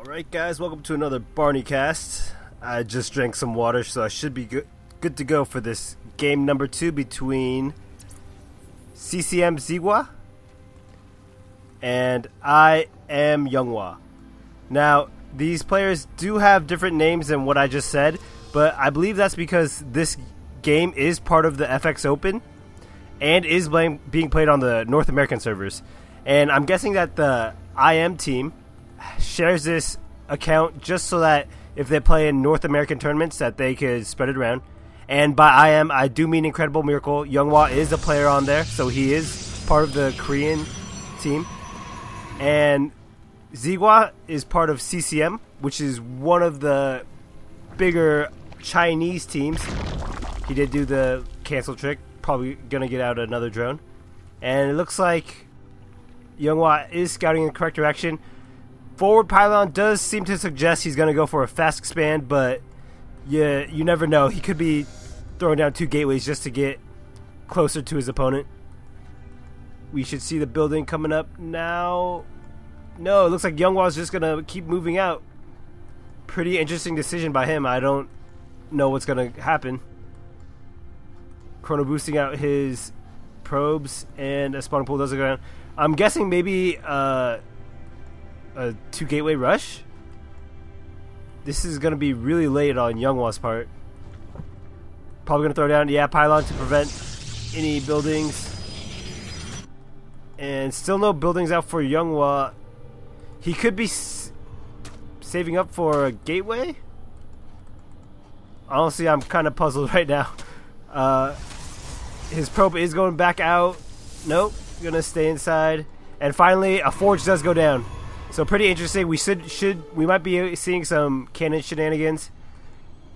Alright guys, welcome to another barneycast. I just drank some water, so I should be good to go for this game number 2 between CCMXiGua and IMYonghwa. Now, these players do have different names than what I just said, but I believe that's because this game is part of the FXOpen and is being played on the North American servers. And I'm guessing that the IM team shares this account just so that if they play in North American tournaments that they could spread it around. And by IM, I do mean Incredible Miracle. Younghwa is a player on there, so he is part of the Korean team. And Xigua is part of CCM, which is one of the bigger Chinese teams. He did do the cancel trick, probably gonna get out another drone. And it looks like Younghwa is scouting in the correct direction. Forward pylon does seem to suggest he's going to go for a fast expand, but you never know. He could be throwing down 2 gateways just to get closer to his opponent. We should see the building coming up now. No, it looks like Younghwa is just going to keep moving out. Pretty interesting decision by him. I don't know what's going to happen. Chrono boosting out his probes, and a spawning pool doesn't go down. I'm guessing maybe a 2 gateway rush. This is going to be really late on Younghwa's part. Probably going to throw down, pylon to prevent any buildings. And still no buildings out for Younghwa. He could be saving up for a gateway. Honestly, I'm kind of puzzled right now. His probe is going back out. Nope, gonna stay inside. And finally, a forge does go down. So pretty interesting. We might be seeing some cannon shenanigans,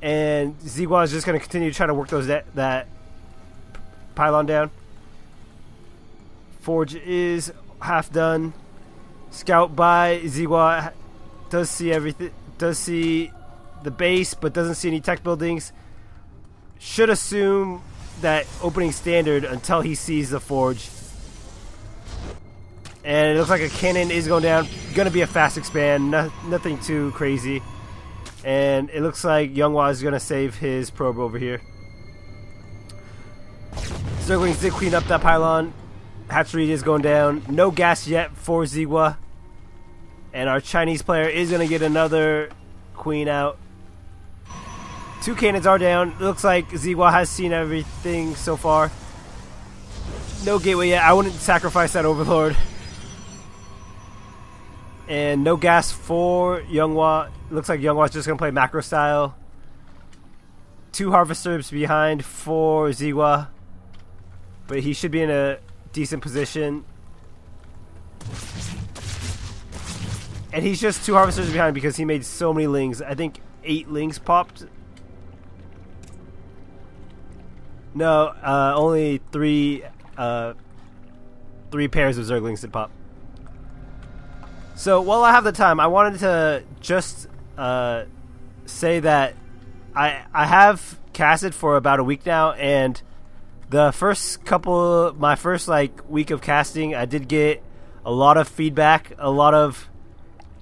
and Xigua is just going to continue to try to work that pylon down. Forge is half done. Scout by Xigua does see everything. Does see the base, but doesn't see any tech buildings. Should assume that opening standard until he sees the forge. And it looks like a cannon is going down. Going to be a fast expand. Nothing too crazy. And it looks like Younghwa is going to save his probe over here. Zerglings did clean up that pylon. Hatchery is going down. No gas yet for Xigua. And our Chinese player is going to get another queen out. 2 cannons are down. It looks like Xigua has seen everything so far. No gateway yet. I wouldn't sacrifice that Overlord. And no gas for Younghwa. Looks like Younghwa's just going to play macro style. 2 harvesters behind for Xigua. But he should be in a decent position. And he's just 2 harvesters behind because he made so many lings. I think 8 lings popped. No, only 3 pairs of Zerglings did pop. So while I have the time, I wanted to just say that I have casted for about a week now, and the my first week of casting, I did get a lot of feedback, a lot of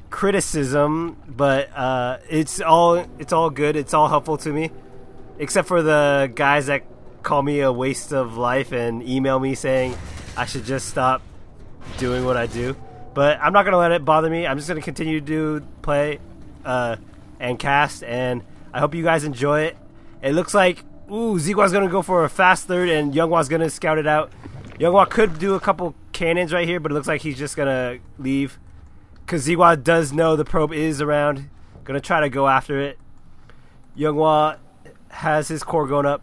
criticism, but it's all good. It's all helpful to me, except for the guys that call me a waste of life and email me saying I should just stop doing what I do. But I'm not going to let it bother me. I'm just going to continue to play and cast, and I hope you guys enjoy it. It looks like, Xigua's going to go for a fast third, and Younghwa's going to scout it out. Younghwa could do a couple cannons right here, but it looks like he's just going to leave, because Xigua does know the probe is around. Going to try to go after it. Younghwa has his core going up.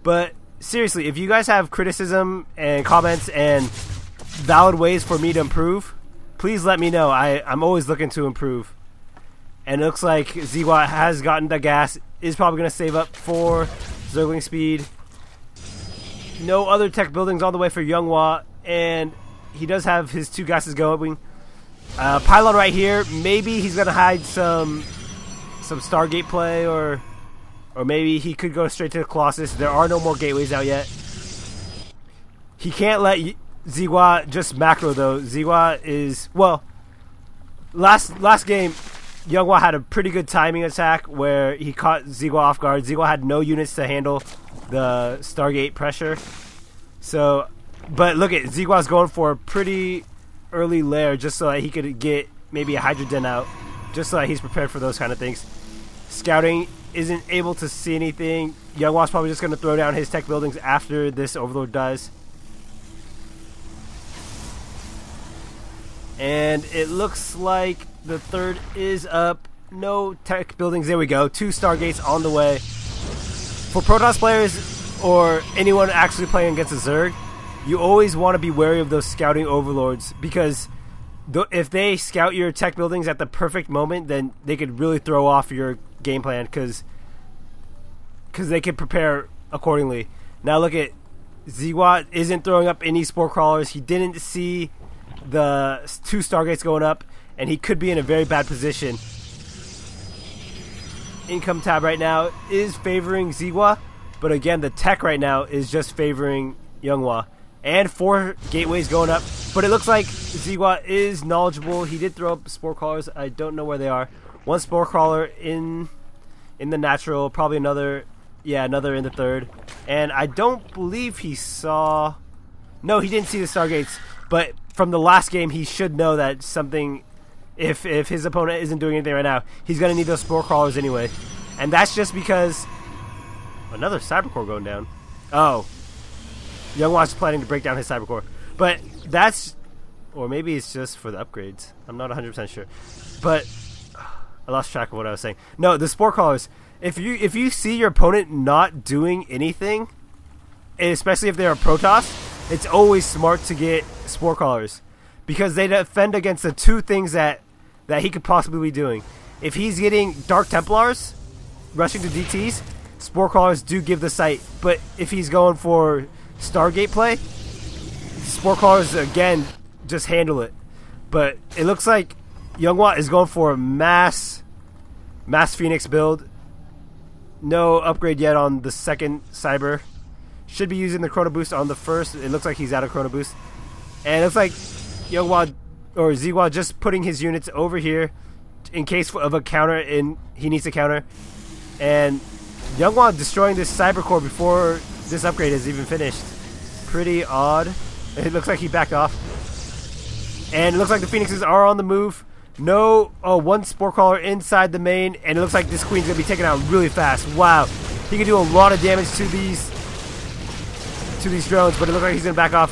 But seriously, if you guys have criticism and comments and valid ways for me to improve, please let me know. I'm always looking to improve. And it looks like Xigua has gotten the gas, is probably going to save up for Zergling speed. No other tech buildings all the way for Younghwa, and he does have his 2 gases going. Pylon right here. Maybe he's going to hide some Stargate play, or maybe he could go straight to the Colossus. There are no more gateways out yet. He can't let Xigua just macro though. Xigua is, well, last game Younghwa had a pretty good timing attack where he caught CCMXiGua off guard. CCMXiGua had no units to handle the Stargate pressure. So, but look at CCMXiGua's going for a pretty early lair just so that he could get maybe a Hydra Den out, just so that he's prepared for those kind of things. Scouting isn't able to see anything. Younghwa's probably just going to throw down his tech buildings after this Overlord dies. And it looks like the third is up. No tech buildings. There we go. 2 Stargates on the way. For Protoss players or anyone actually playing against a Zerg, you always want to be wary of those scouting overlords, because if they scout your tech buildings at the perfect moment, then they could really throw off your game plan, because they can prepare accordingly. Now look at CCMXiGua isn't throwing up any spore crawlers. He didn't see the 2 Stargates going up, and he could be in a very bad position. Income tab right now is favoring CCMXiGua, but again, the tech right now is just favoring Younghwa. And 4 gateways going up, but it looks like CCMXiGua is knowledgeable. He did throw up spore crawlers. I don't know where they are. 1 spore crawler in the natural, probably another, yeah, another in the third. And I don't believe he saw. No, he didn't see the Stargates. But from the last game, he should know that something. If his opponent isn't doing anything right now, he's gonna need those spore crawlers anyway. And that's just because another cybercore going down. Oh. Younghwa's planning to break down his cybercore, but that's, or maybe it's just for the upgrades. I'm not 100% sure, but I lost track of what I was saying. No, the spore crawlers. If you see your opponent not doing anything, especially if they're a Protoss, it's always smart to get spore crawlers, because they defend against the 2 things that he could possibly be doing. If he's getting Dark Templars rushing to DTs, spore crawlers do give the sight. But if he's going for Stargate play, spore crawlers again just handle it. But it looks like Younghwa is going for a mass Phoenix build. No upgrade yet on the second cyber. Should be using the Chrono Boost on the first. It looks like he's out of Chrono Boost, and it looks like Younghwa or CCMXiGua just putting his units over here in case of a counter, and he needs a counter. And Younghwa destroying this cyber core before this upgrade is even finished. Pretty odd. It looks like he backed off. And it looks like the Phoenixes are on the move. No, 1 spore crawler inside the main, and it looks like this queen's gonna be taken out really fast. Wow, he can do a lot of damage to these drones, but it looks like he's gonna back off.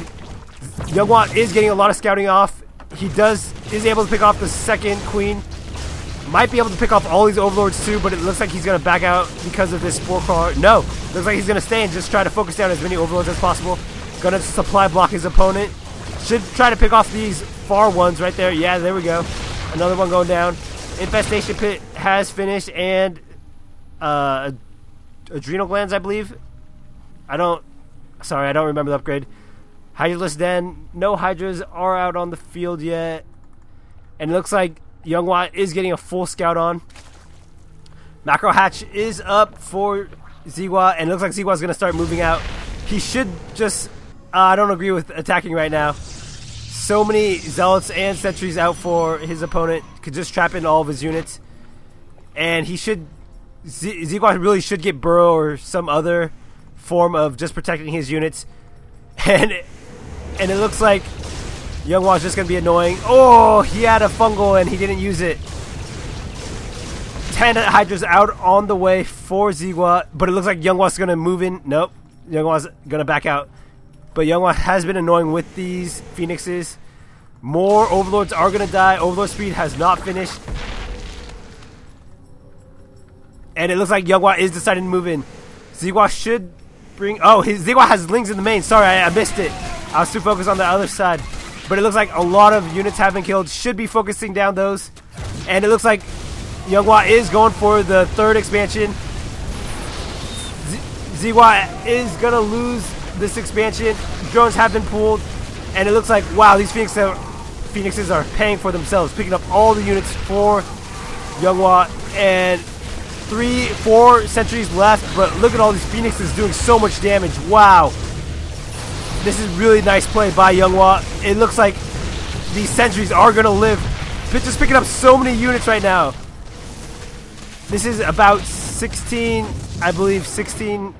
Younghwa is getting a lot of scouting off. He is able to pick off the second queen. Might be able to pick off all these overlords too, but it looks like he's going to back out because of this spore crawler. No, looks like he's going to stay and just try to focus down as many overlords as possible. Going to supply block his opponent. Should try to pick off these far ones right there. Yeah, there we go. Another one going down. Infestation Pit has finished, and Adrenal Glands, I believe. I don't remember the upgrade. Hydraless Den. No Hydras are out on the field yet. And it looks like Younghwa is getting a full scout on. Macro Hatch is up for CCMXiGua, and it looks like CCMXiGua is going to start moving out. He should just... I don't agree with attacking right now. So many Zealots and Sentries out for his opponent. Could just trap in all of his units. And he should... CCMXiGua really should get Burrow or some other form of just protecting his units. And it looks like Younghwa's just going to be annoying. Oh, he had a fungal and he didn't use it. 10 Hydras out on the way for CCMXiGua, but it looks like Younghwa's going to move in. Nope, Younghwa's going to back out. But Younghwa has been annoying with these Phoenixes. More Overlords are going to die. Overlord speed has not finished. And it looks like Younghwa is deciding to move in. CCMXiGua should bring... Oh, CCMXiGua has Lings in the main. Sorry, I missed it. I was too focused on the other side. But it looks like a lot of units have been killed. Should be focusing down those. And it looks like Younghwa is going for the third expansion. CCMXiGua is going to lose this expansion. Drones have been pulled. And it looks like, wow, these Phoenixes are paying for themselves. Picking up all the units for Younghwa. And 3-4 sentries left. But look at all these Phoenixes doing so much damage. Wow. This is really nice play by Younghwa. It looks like these sentries are going to live. Just picking up so many units right now. this is about 16, I believe 16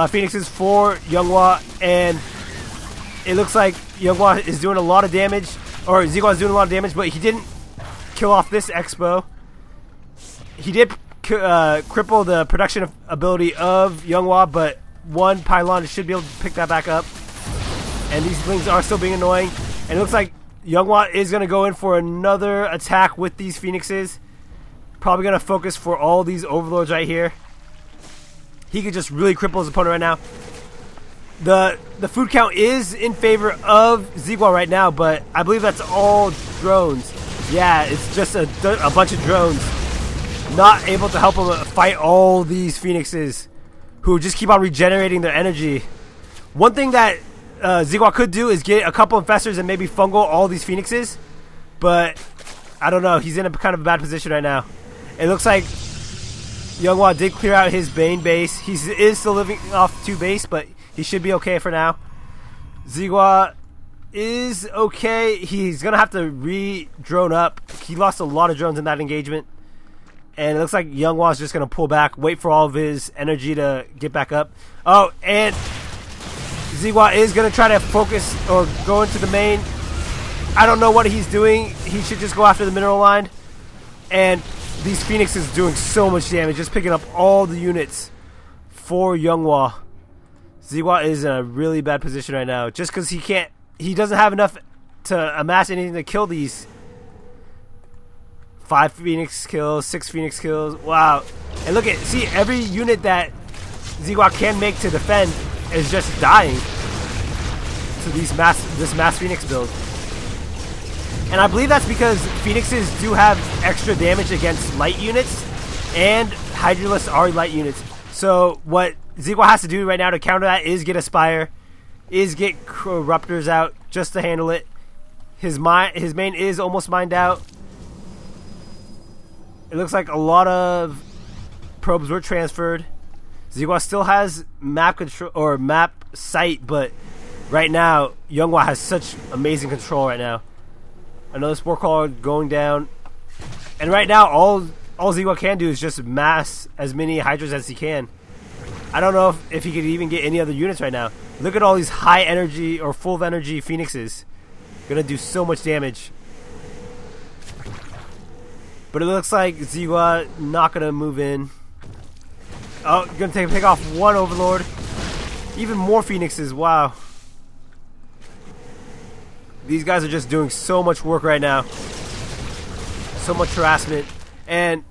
Phoenixes for Younghwa, and it looks like Younghwa is doing a lot of damage, or CCMXiGua is doing a lot of damage, but he didn't kill off this Expo. He did cripple the production ability of Younghwa, but one pylon should be able to pick that back up. And these Lings are still being annoying. And it looks like Younghwa is going to go in for another attack with these Phoenixes. Probably going to focus for all these Overlords right here. He could just really cripple his opponent right now. The food count is in favor of CCMXiGua right now, but I believe that's all drones. Yeah, it's just a bunch of drones. Not able to help him fight all these Phoenixes who just keep on regenerating their energy. One thing that CCMXiGua could do is get a couple infestors and maybe fungal all these Phoenixes, but I don't know. He's in a kind of a bad position right now. It looks like Younghwa did clear out his Bane base. He is still living off 2 base, but he should be okay for now. CCMXiGua is okay. He's going to have to re-drone up. He lost a lot of drones in that engagement. And it looks like Younghwa is just going to pull back, wait for all of his energy to get back up. Oh, and CCMXiGua is going to try to focus or go into the main. I don't know what he's doing. He should just go after the mineral line. And these Phoenixes doing so much damage, just picking up all the units for Younghwa. CCMXiGua is in a really bad position right now, just because he doesn't have enough to amass anything to kill these. 5 Phoenix kills, 6 Phoenix kills. Wow. And look at, see, every unit that CCMXiGua can make to defend is just dying to this mass Phoenix build. And I believe that's because Phoenixes do have extra damage against light units, and Hydralisks are light units. So what CCMXiGua has to do right now to counter that is get a Spire, is get Corruptors out just to handle it. His main is almost mined out. It looks like a lot of probes were transferred. CCMXiGua still has map control or map sight, but right now Younghwa has such amazing control right now. Another Spore Caller going down, and right now all CCMXiGua can do is just mass as many Hydras as he can. I don't know if he could even get any other units right now. Look at all these high energy or full of energy Phoenixes. Gonna do so much damage. But it looks like CCMXiGua not gonna move in. Oh, gonna take off one Overlord. Even more Phoenixes, wow. These guys are just doing so much work right now. So much harassment. And,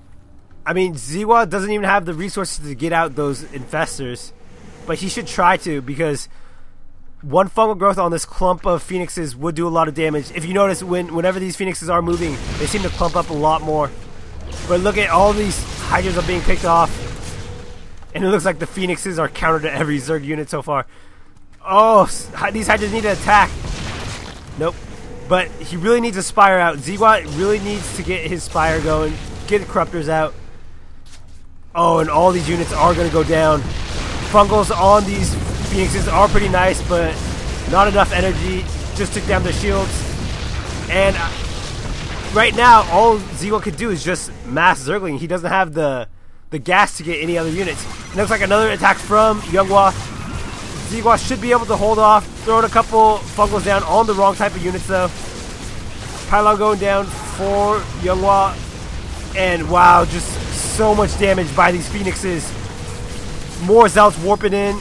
I mean, CCMXiGua doesn't even have the resources to get out those infestors. But he should try to, because one fungal growth on this clump of Phoenixes would do a lot of damage. If you notice, whenever these Phoenixes are moving, they seem to clump up a lot more. But look at all these Hydras are being picked off. And it looks like the Phoenixes are countered to every Zerg unit so far. Oh, these Hydras need to attack. Nope. But he really needs a Spire out. CCMXiGua really needs to get his Spire going. Get the Corruptors out. Oh, and all these units are going to go down. Fungals on these Phoenixes are pretty nice, but not enough energy. Just took down their shields. And right now, all CCMXiGua could do is just mass Zergling. He doesn't have the gas to get any other units. It looks like another attack from Younghwa. CCMXiGua should be able to hold off, throwing a couple fungals down on the wrong type of units though. Pylon going down for Younghwa, and wow, just so much damage by these Phoenixes. More Zealots warping in.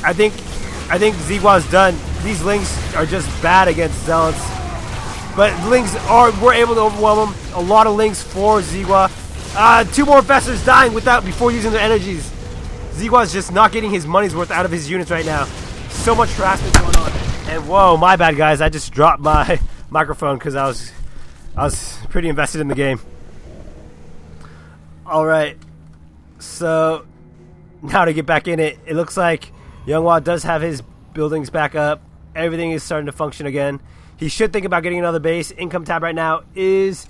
I think CCMXiGua's done. These Lings are just bad against Zealots, but Lings were able to overwhelm them. A lot of Lings for CCMXiGua. 2 more Infestors dying before using their energies. CCMXiGua's just not getting his money's worth out of his units right now. So much harassment going on. And whoa, my bad guys. I just dropped my microphone because I was pretty invested in the game. Alright. So now to get back in it, it looks like Younghwa does have his buildings back up. Everything is starting to function again. He should think about getting another base. Income tab right now is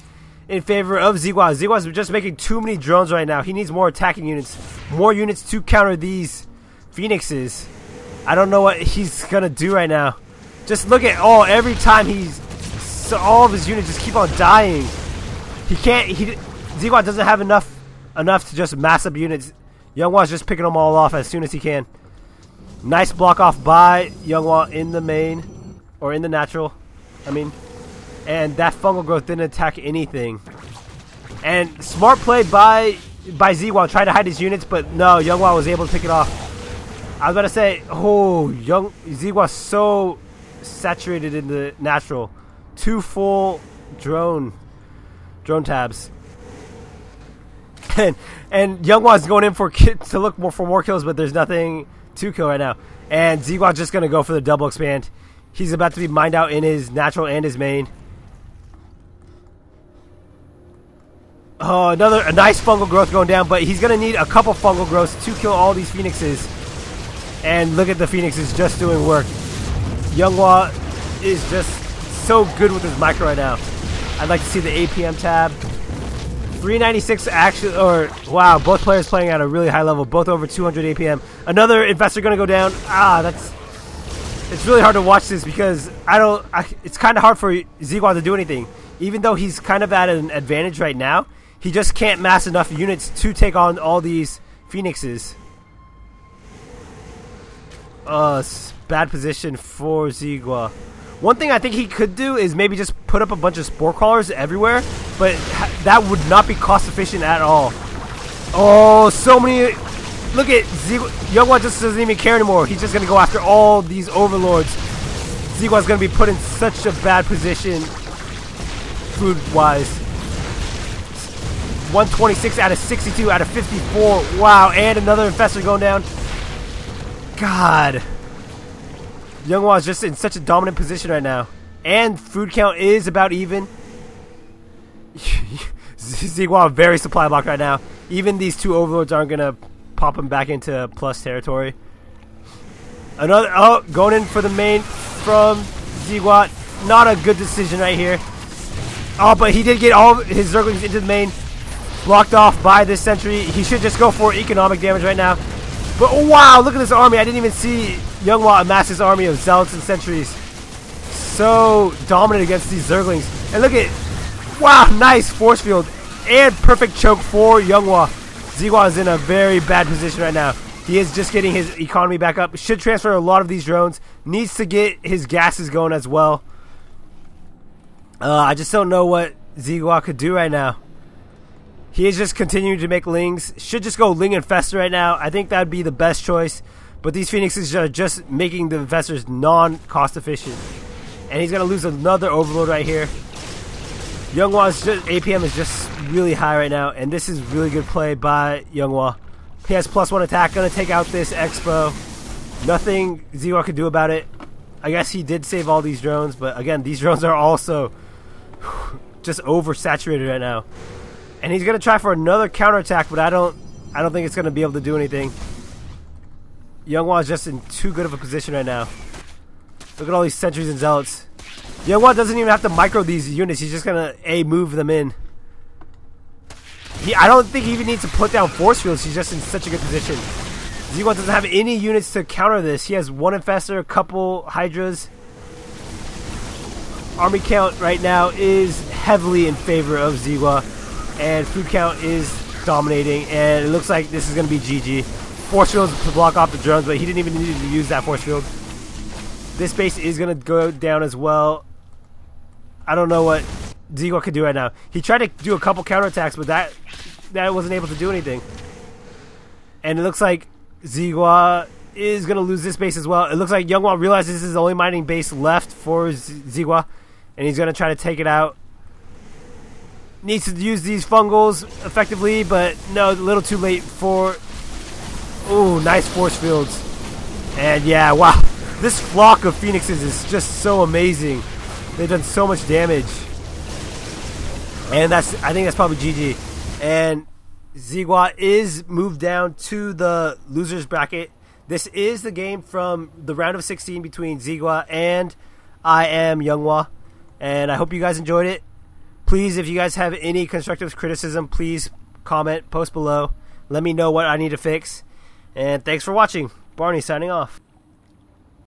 in favor of CCMXiGua. CCMXiGua's just making too many drones right now. He needs more attacking units. More units to counter these Phoenixes. I don't know what he's going to do right now. Just look at, every time all of his units just keep on dying. IMYonghwa doesn't have enough to just mass up units. Younghwa's just picking them all off as soon as he can. Nice block off by IMYonghwa in the main, or in the natural, I mean. And that fungal growth didn't attack anything. And smart play by IMYonghwa, trying to hide his units, but no, IMYonghwa was able to pick it off. I was about to say, oh, IMYonghwa so saturated in the natural. 2 full drone tabs. And IMYonghwa's going in to look for more kills, but there's nothing to kill right now. And IMYonghwa's just going to go for the double expand. He's about to be mined out in his natural and his main. Oh, a nice fungal growth going down, but he's going to need a couple fungal growths to kill all these phoenixes. And look at the phoenixes just doing work. IMYonghwa is just so good with his micro right now. I'd like to see the APM tab. 396 actually, or wow, both players playing at a really high level, both over 200 APM. Another infestor going to go down. It's really hard to watch this because it's kind of hard for IMYonghwa to do anything. Even though he's kind of at an advantage right now, he just can't mass enough units to take on all these phoenixes. Bad position for IMYonghwa. One thing I think he could do is maybe just put up a bunch of spore crawlers everywhere, but that would not be cost efficient at all. Oh, so many. Look at IMYonghwa just doesn't even care anymore. He's just going to go after all these overlords. IMYonghwa's going to be put in such a bad position food-wise. 126 out of 62 out of 54. Wow, and another infestor going down. God. IMYonghwa is just in such a dominant position right now. And food count is about even. IMYonghwa very supply blocked right now. Even these 2 overlords aren't going to pop him back into plus territory. Going in for the main from IMYonghwa. Not a good decision right here. Oh, but he did get all his Zerglings into the main. Blocked off by this sentry. He should just go for economic damage right now. But wow, look at this army. I didn't even see IMYonghwa amass his army of zealots and sentries. So dominant against these Zerglings. And look at, wow, nice force field. And perfect choke for IMYonghwa. IMYonghwa is in a very bad position right now. He is just getting his economy back up. Should transfer a lot of these drones. Needs to get his gases going as well. I just don't know what IMYonghwa could do right now. He is just continuing to make lings. Should just go ling infestor right now. I think that would be the best choice. But these phoenixes are just making the infestors non-cost efficient. And he's going to lose another overload right here. IMYonghwa's APM is just really high right now. And this is really good play by IMYonghwa. He has +1 attack. Going to take out this Expo. Nothing IMYonghwa could do about it. I guess he did save all these drones. But again, these drones are also just oversaturated right now. And he's going to try for another counterattack, but I don't think it's going to be able to do anything. IMYonghwa is just in too good of a position right now. Look at all these sentries and zealots. IMYonghwa doesn't even have to micro these units. He's just going to move them in. I don't think he even needs to put down force fields. He's just in such a good position. IMYonghwa doesn't have any units to counter this. He has 1 infestor, a couple hydras. Army count right now is heavily in favor of IMYonghwa. And food count is dominating, and it looks like this is going to be GG. Force fields to block off the drones, but he didn't even need to use that force field. This base is going to go down as well. I don't know what IMYonghwa could do right now. He tried to do a couple counterattacks, but that wasn't able to do anything. And it looks like IMYonghwa is going to lose this base as well. It looks like IMYonghwa realizes this is the only mining base left for IMYonghwa, and he's going to try to take it out. Needs to use these fungals effectively, but no, a little too late for... Ooh, nice force fields. And yeah, wow. This flock of phoenixes is just so amazing. They've done so much damage. And I think that's probably GG. And IMYonghwa is moved down to the losers bracket. This is the game from the round of 16 between IMYonghwa and IMYonghwa. And I hope you guys enjoyed it. Please, if you guys have any constructive criticism, please comment, post below. Let me know what I need to fix. And thanks for watching. Barney signing off.